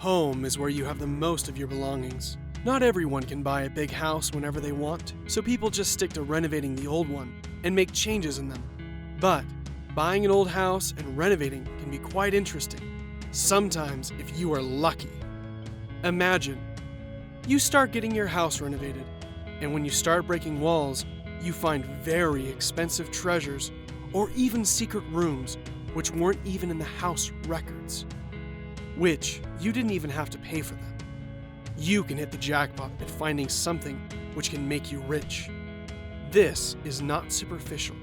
Home is where you have the most of your belongings. Not everyone can buy a big house whenever they want, so people just stick to renovating the old one and make changes in them. But buying an old house and renovating can be quite interesting, sometimes if you are lucky. Imagine, you start getting your house renovated, and when you start breaking walls, you find very expensive treasures or even secret rooms which weren't even in the house records, which you didn't even have to pay for them. You can hit the jackpot at finding something which can make you rich. This is not superficial,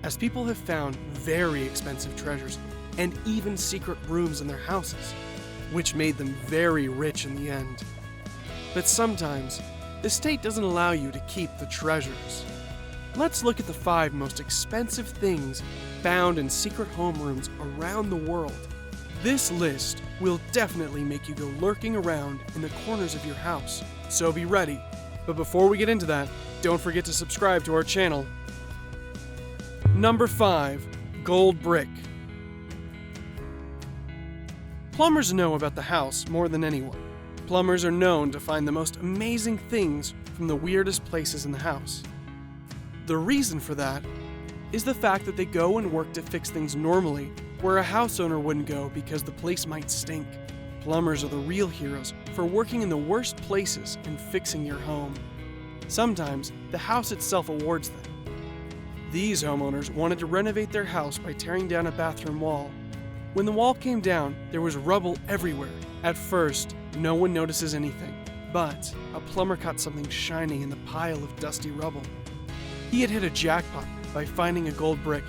as people have found very expensive treasures and even secret rooms in their houses, which made them very rich in the end. But sometimes, the state doesn't allow you to keep the treasures. Let's look at the 5 most expensive things found in secret homerooms around the world. This list will definitely make you go lurking around in the corners of your house, so be ready. But before we get into that, don't forget to subscribe to our channel. Number 5. Gold brick. Plumbers know about the house more than anyone. Plumbers are known to find the most amazing things from the weirdest places in the house. The reason for that is the fact that they go and work to fix things normally where a house owner wouldn't go because the place might stink. Plumbers are the real heroes for working in the worst places and fixing your home. Sometimes the house itself awards them. These homeowners wanted to renovate their house by tearing down a bathroom wall. When the wall came down, there was rubble everywhere. At first, no one notices anything, but a plumber caught something shining in the pile of dusty rubble. He had hit a jackpot by finding a gold brick.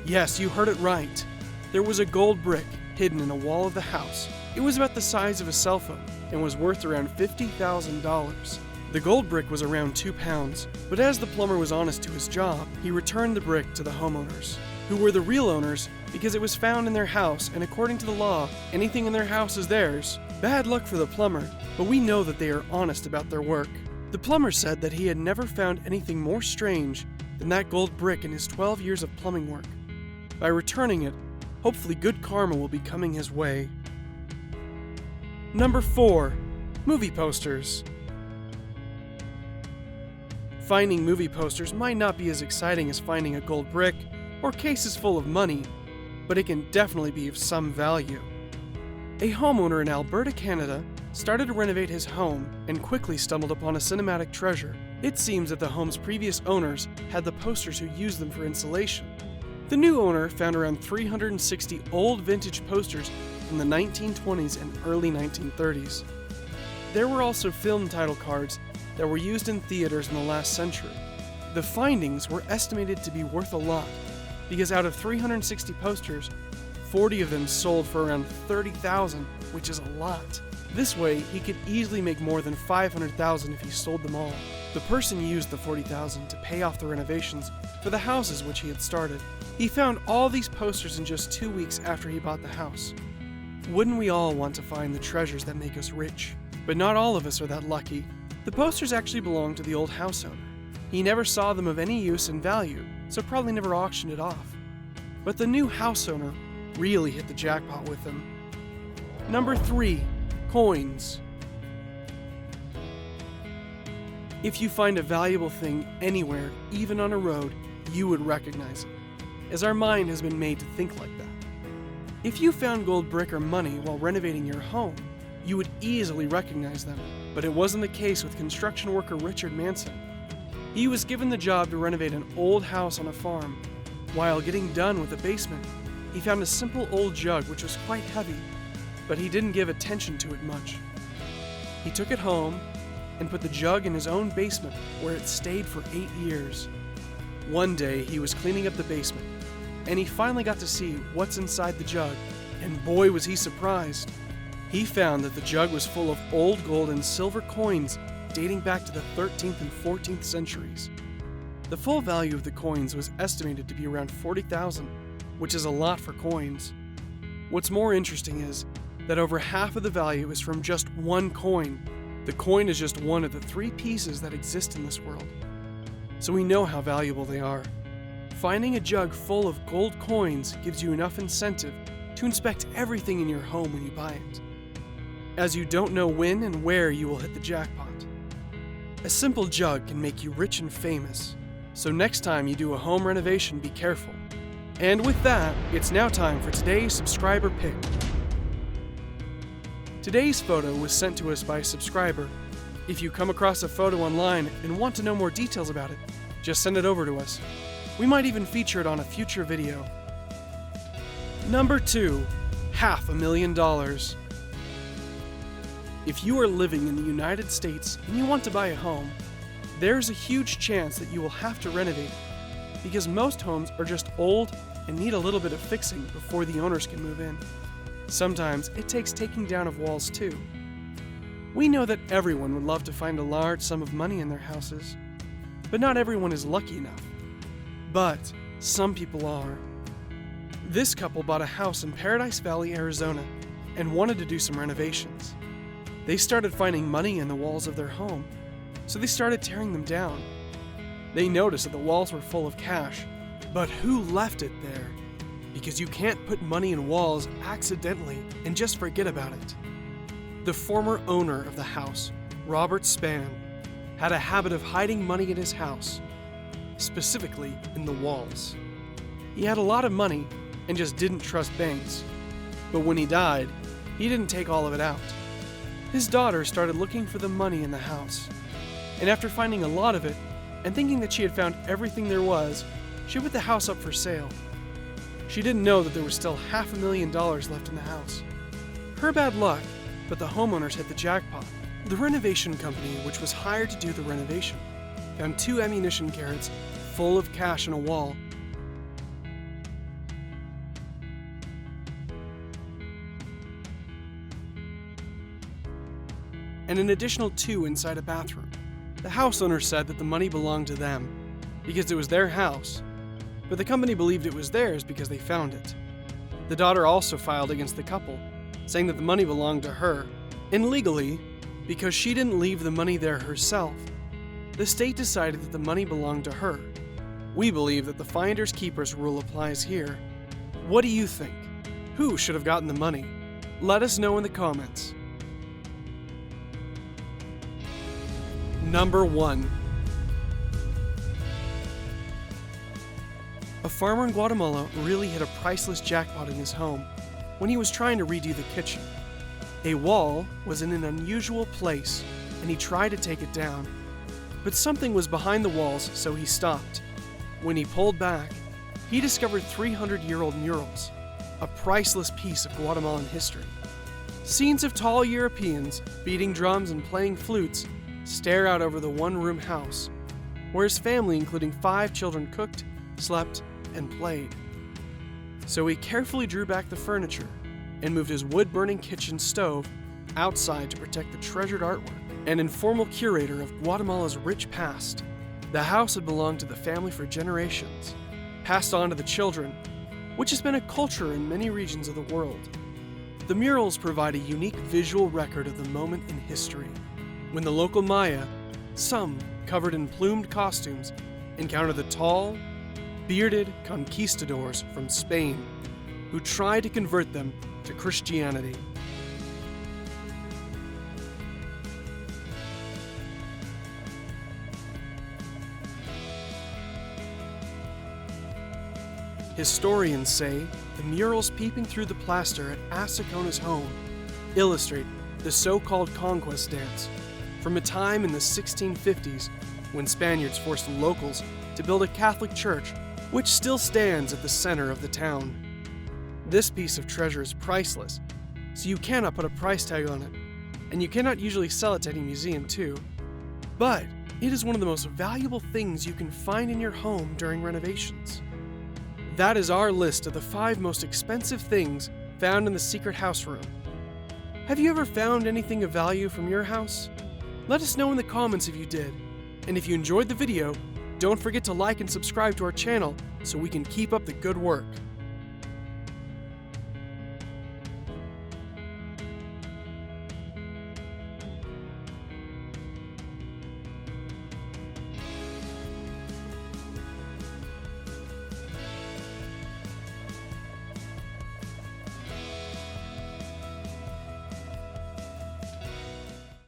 Yes, you heard it right. There was a gold brick hidden in a wall of the house. It was about the size of a cell phone and was worth around $50,000. The gold brick was around 2 pounds, but as the plumber was honest to his job, he returned the brick to the homeowners, who were the real owners because it was found in their house, and according to the law, anything in their house is theirs. Bad luck for the plumber, but we know that they are honest about their work. The plumber said that he had never found anything more strange than that gold brick in his 12 years of plumbing work. By returning it, hopefully good karma will be coming his way. Number 4. Movie posters. Finding movie posters might not be as exciting as finding a gold brick or cases full of money, but it can definitely be of some value. A homeowner in Alberta, Canada, started to renovate his home and quickly stumbled upon a cinematic treasure. It seems that the home's previous owners had the posters who used them for insulation. The new owner found around 360 old vintage posters from the 1920s and early 1930s. There were also film title cards that were used in theaters in the last century. The findings were estimated to be worth a lot, because out of 360 posters, 40 of them sold for around $30,000, which is a lot. This way, he could easily make more than $500,000 if he sold them all. The person used the $40,000 to pay off the renovations for the houses which he had started. He found all these posters in just 2 weeks after he bought the house. Wouldn't we all want to find the treasures that make us rich? But not all of us are that lucky. The posters actually belonged to the old house owner. He never saw them of any use and value, so probably never auctioned it off. But the new house owner really hit the jackpot with them. Number 3. Coins. If you find a valuable thing anywhere, even on a road, you would recognize it, as our mind has been made to think like that. If you found gold brick or money while renovating your home, you would easily recognize them, but it wasn't the case with construction worker Richard Manson. He was given the job to renovate an old house on a farm. While getting done with the basement, he found a simple old jug which was quite heavy, but he didn't give attention to it much. He took it home and put the jug in his own basement, where it stayed for 8 years. One day he was cleaning up the basement, and he finally got to see what's inside the jug, and boy was he surprised. He found that the jug was full of old gold and silver coins dating back to the 13th and 14th centuries. The full value of the coins was estimated to be around $40,000, which is a lot for coins. What's more interesting is that over half of the value is from just one coin. The coin is just one of the 3 pieces that exist in this world, so we know how valuable they are. Finding a jug full of gold coins gives you enough incentive to inspect everything in your home when you buy it. as you don't know when and where you will hit the jackpot. A simple jug can make you rich and famous, so next time you do a home renovation, be careful. And with that, it's now time for today's subscriber pick. Today's photo was sent to us by a subscriber. If you come across a photo online and want to know more details about it, just send it over to us. We might even feature it on a future video. Number 2, $500,000. If you are living in the United States and you want to buy a home, there's a huge chance that you will have to renovate because most homes are just old and need a little bit of fixing before the owners can move in. Sometimes it takes taking down of walls too. We know that everyone would love to find a large sum of money in their houses, but not everyone is lucky enough. But some people are. This couple bought a house in Paradise Valley, Arizona, and wanted to do some renovations. They started finding money in the walls of their home, so they started tearing them down. They noticed that the walls were full of cash, but who left it there? Because you can't put money in walls accidentally and just forget about it. The former owner of the house, Robert Spann, had a habit of hiding money in his house, specifically in the walls. He had a lot of money and just didn't trust banks. But when he died, he didn't take all of it out. His daughter started looking for the money in the house, and after finding a lot of it and thinking that she had found everything there was, she put the house up for sale. She didn't know that there was still $500,000 left in the house. Her bad luck, but the homeowners hit the jackpot. The renovation company, which was hired to do the renovation, found 2 ammunition carrots full of cash in a wall. And an additional 2 inside a bathroom. The house owner said that the money belonged to them because it was their house, but the company believed it was theirs because they found it. The daughter also filed against the couple, saying that the money belonged to her. And legally, because she didn't leave the money there herself, the state decided that the money belonged to her. We believe that the finders keepers rule applies here. What do you think? Who should have gotten the money? Let us know in the comments. Number 1. A farmer in Guatemala really hit a priceless jackpot in his home when he was trying to redo the kitchen. A wall was in an unusual place and he tried to take it down, but something was behind the walls, so he stopped. When he pulled back, he discovered 300-year-old murals, a priceless piece of Guatemalan history. Scenes of tall Europeans beating drums and playing flutes stare out over the one-room house, where his family, including 5 children, cooked, slept, and played. So he carefully drew back the furniture and moved his wood-burning kitchen stove outside to protect the treasured artwork. An informal curator of Guatemala's rich past, the house had belonged to the family for generations, passed on to the children, which has been a culture in many regions of the world. The murals provide a unique visual record of the moment in history, when the local Maya, some covered in plumed costumes, encountered the tall, bearded conquistadors from Spain who tried to convert them to Christianity. Historians say the murals peeping through the plaster at Asacona's home illustrate the so-called conquest dance from a time in the 1650s when Spaniards forced the locals to build a Catholic church, which still stands at the center of the town. This piece of treasure is priceless, so you cannot put a price tag on it, and you cannot usually sell it to any museum too. But it is one of the most valuable things you can find in your home during renovations. That is our list of the 5 most expensive things found in the secret house room. Have you ever found anything of value from your house? Let us know in the comments if you did. And if you enjoyed the video, don't forget to like and subscribe to our channel so we can keep up the good work.